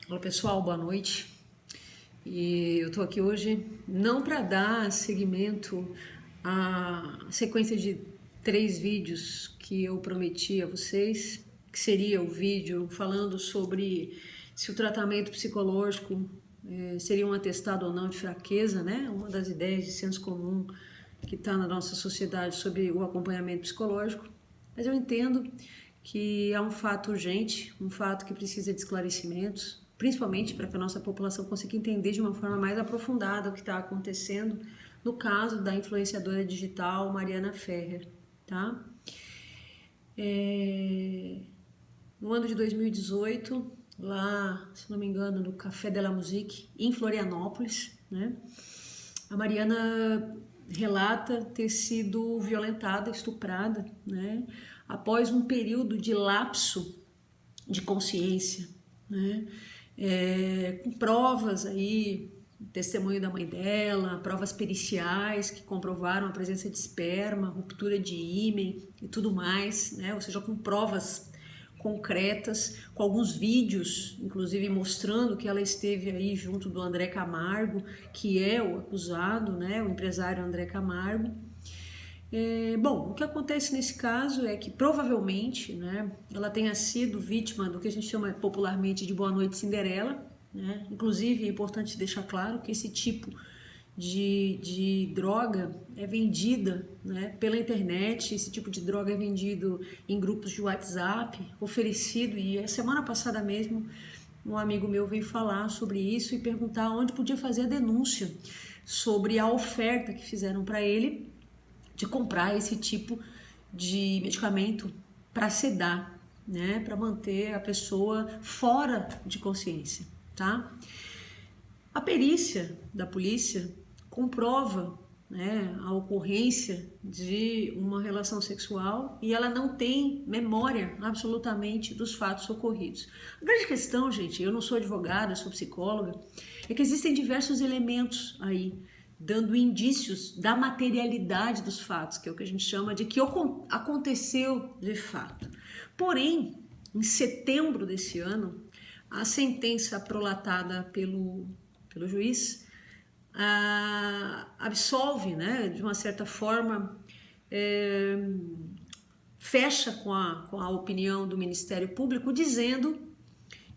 Olá pessoal, boa noite. E eu tô aqui hoje não para dar seguimento à sequência de 3 vídeos que eu prometi a vocês, que seria o vídeo falando sobre se o tratamento psicológico seria um atestado ou não de fraqueza, né? Uma das ideias de senso comum que está na nossa sociedade sobre o acompanhamento psicológico. Mas eu entendo que é um fato urgente, um fato que precisa de esclarecimentos, principalmente para que a nossa população consiga entender de uma forma mais aprofundada o que está acontecendo no caso da influenciadora digital Mariana Ferrer, tá? No ano de 2018, lá, se não me engano, no Café de la Musique, em Florianópolis, né? A Mariana relata ter sido violentada, estuprada, né? Após um período de lapso de consciência, né? Com provas aí, testemunho da mãe dela, provas periciais que comprovaram a presença de esperma, ruptura de ímen e tudo mais, né? Ou seja, com provas concretas, com alguns vídeos, inclusive mostrando que ela esteve aí junto do André Camargo, que é o acusado, né? O empresário André Camargo. Bom, o que acontece nesse caso é que provavelmente, né, ela tenha sido vítima do que a gente chama popularmente de Boa Noite Cinderela, né? Inclusive é importante deixar claro que esse tipo de droga é vendida, né, pela internet, esse tipo de droga é vendido em grupos de WhatsApp, oferecido, e a semana passada mesmo um amigo meu veio falar sobre isso e perguntar onde podia fazer a denúncia sobre a oferta que fizeram para ele de comprar esse tipo de medicamento para sedar, né, para manter a pessoa fora de consciência, tá? A perícia da polícia comprova, né, a ocorrência de uma relação sexual e ela não tem memória absolutamente dos fatos ocorridos. A grande questão, gente, eu não sou advogada, sou psicóloga, é que existem diversos elementos aí dando indícios da materialidade dos fatos, que é o que a gente chama de que aconteceu de fato. Porém, em setembro desse ano, a sentença prolatada pelo juiz absolve, né, de uma certa forma, fecha com a opinião do Ministério Público, dizendo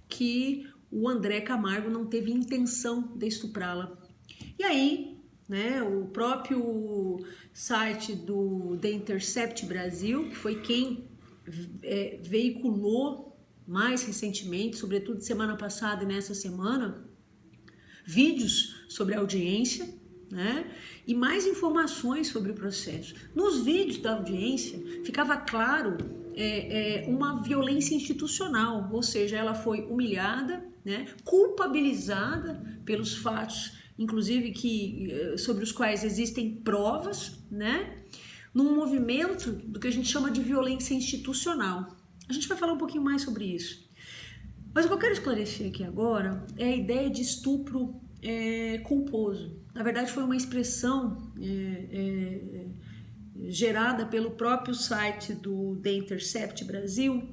que o André Camargo não teve intenção de estuprá-la. E aí, né, o próprio site do The Intercept Brasil, que foi quem veiculou mais recentemente, sobretudo semana passada e nessa semana, vídeos sobre a audiência, né, e mais informações sobre o processo. Nos vídeos da audiência ficava claro uma violência institucional, ou seja, ela foi humilhada, né, culpabilizada pelos fatos, inclusive sobre os quais existem provas, né, num movimento do que a gente chama de violência institucional. A gente vai falar um pouquinho mais sobre isso. Mas o que eu quero esclarecer aqui agora é a ideia de estupro culposo. Na verdade, foi uma expressão gerada pelo próprio site do The Intercept Brasil.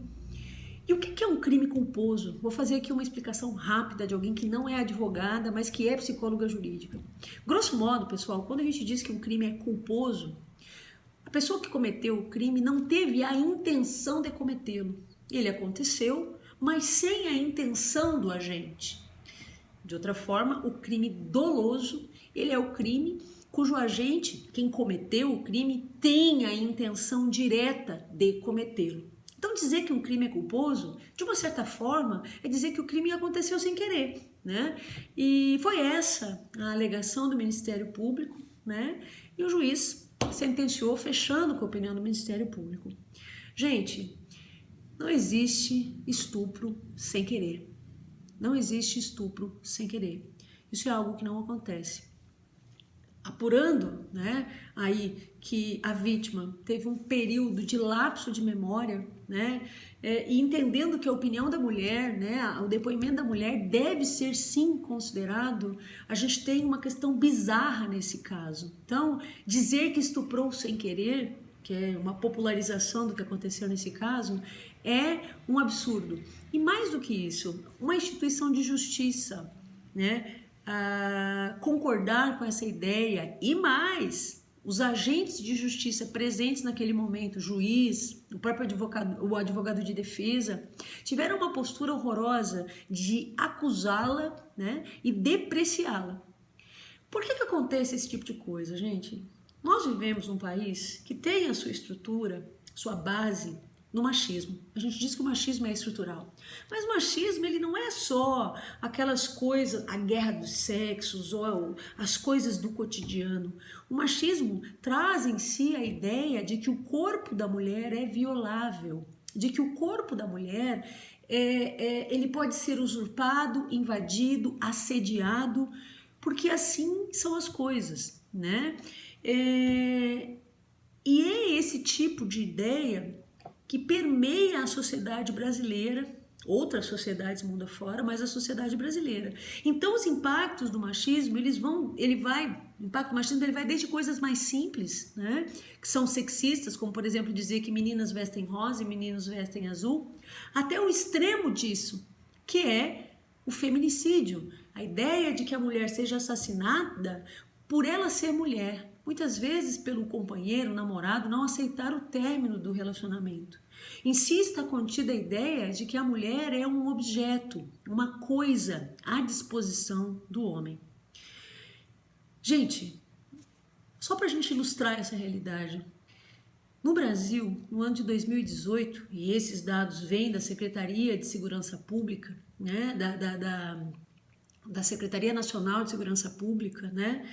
E o que é um crime culposo? Vou fazer aqui uma explicação rápida de alguém que não é advogada, mas que é psicóloga jurídica. Grosso modo, pessoal, quando a gente diz que um crime é culposo, a pessoa que cometeu o crime não teve a intenção de cometê-lo. Ele aconteceu, mas sem a intenção do agente. De outra forma, o crime doloso, ele é o crime cujo agente, quem cometeu o crime, tem a intenção direta de cometê-lo. Então, dizer que um crime é culposo, de uma certa forma, é dizer que o crime aconteceu sem querer, né? E foi essa a alegação do Ministério Público, né? E o juiz sentenciou fechando com a opinião do Ministério Público. Gente, não existe estupro sem querer. Não existe estupro sem querer. Isso é algo que não acontece. Apurando, né, aí que a vítima teve um período de lapso de memória, né, e entendendo que a opinião da mulher, né, o depoimento da mulher deve ser sim considerado, a gente tem uma questão bizarra nesse caso. Então, dizer que estuprou sem querer, que é uma popularização do que aconteceu nesse caso, é um absurdo. E mais do que isso, uma instituição de justiça, né, concordar com essa ideia e mais, os agentes de justiça presentes naquele momento, o juiz, o próprio advogado de defesa, tiveram uma postura horrorosa de acusá-la, né, e depreciá-la. Por que acontece esse tipo de coisa, gente? Nós vivemos num país que tem a sua estrutura, sua base no machismo. A gente diz que o machismo é estrutural, mas o machismo ele não é só aquelas coisas, a guerra dos sexos ou as coisas do cotidiano. O machismo traz em si a ideia de que o corpo da mulher é violável, de que o corpo da mulher ele pode ser usurpado, invadido, assediado, porque assim são as coisas, né? E é esse tipo de ideia que permeia a sociedade brasileira, outras sociedades mundo afora, mas a sociedade brasileira. Então os impactos do machismo, o impacto do machismo ele vai desde coisas mais simples, né, que são sexistas, como por exemplo dizer que meninas vestem rosa e meninos vestem azul, até o extremo disso, que é o feminicídio, a ideia de que a mulher seja assassinada por ela ser mulher, muitas vezes pelo companheiro, namorado, não aceitar o término do relacionamento. Em si está contida a ideia de que a mulher é um objeto, uma coisa à disposição do homem. Gente, só para a gente ilustrar essa realidade, no Brasil, no ano de 2018, e esses dados vêm da Secretaria de Segurança Pública, né, da Secretaria Nacional de Segurança Pública, né,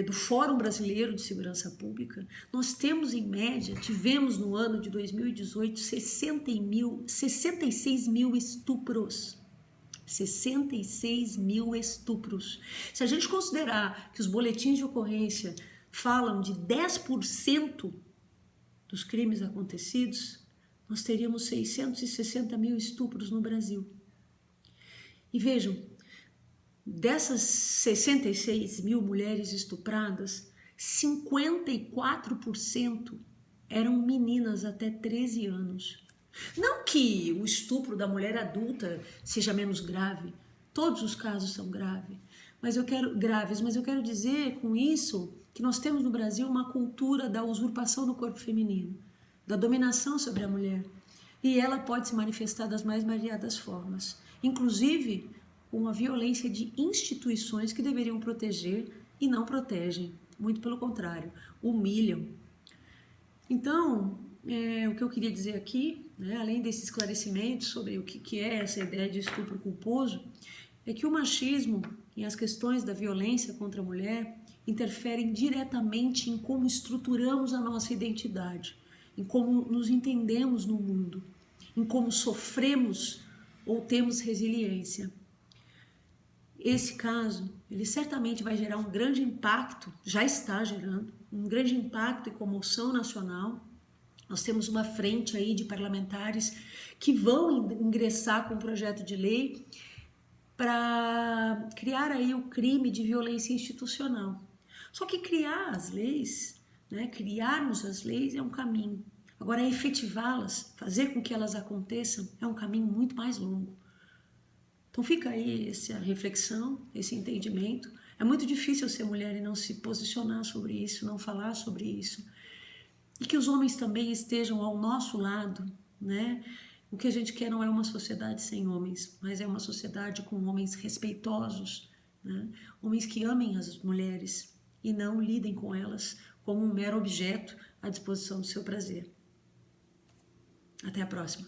do Fórum Brasileiro de Segurança Pública, nós temos em média, tivemos no ano de 2018 66 mil estupros. 66 mil estupros. Se a gente considerar que os boletins de ocorrência falam de 10% dos crimes acontecidos, nós teríamos 660 mil estupros no Brasil. E vejam, dessas 66 mil mulheres estupradas, 54% eram meninas até 13 anos. Não que o estupro da mulher adulta seja menos grave, todos os casos são graves, mas eu quero dizer com isso que nós temos no Brasil uma cultura da usurpação do corpo feminino, da dominação sobre a mulher, e ela pode se manifestar das mais variadas formas, inclusive uma violência de instituições que deveriam proteger e não protegem, muito pelo contrário, humilham. Então, o que eu queria dizer aqui, né, além desse esclarecimento sobre o que é essa ideia de estupro culposo, é que o machismo e as questões da violência contra a mulher interferem diretamente em como estruturamos a nossa identidade, em como nos entendemos no mundo, em como sofremos ou temos resiliência. Esse caso, ele certamente vai gerar um grande impacto, já está gerando, um grande impacto e comoção nacional. Nós temos uma frente aí de parlamentares que vão ingressar com um projeto de lei para criar aí o crime de violência institucional. Só que criar as leis, né, criarmos as leis é um caminho. Agora, efetivá-las, fazer com que elas aconteçam, é um caminho muito mais longo. Então fica aí essa reflexão, esse entendimento. É muito difícil ser mulher e não se posicionar sobre isso, não falar sobre isso. E que os homens também estejam ao nosso lado, né? O que a gente quer não é uma sociedade sem homens, mas é uma sociedade com homens respeitosos, né? Homens que amem as mulheres e não lidem com elas como um mero objeto à disposição do seu prazer. Até a próxima.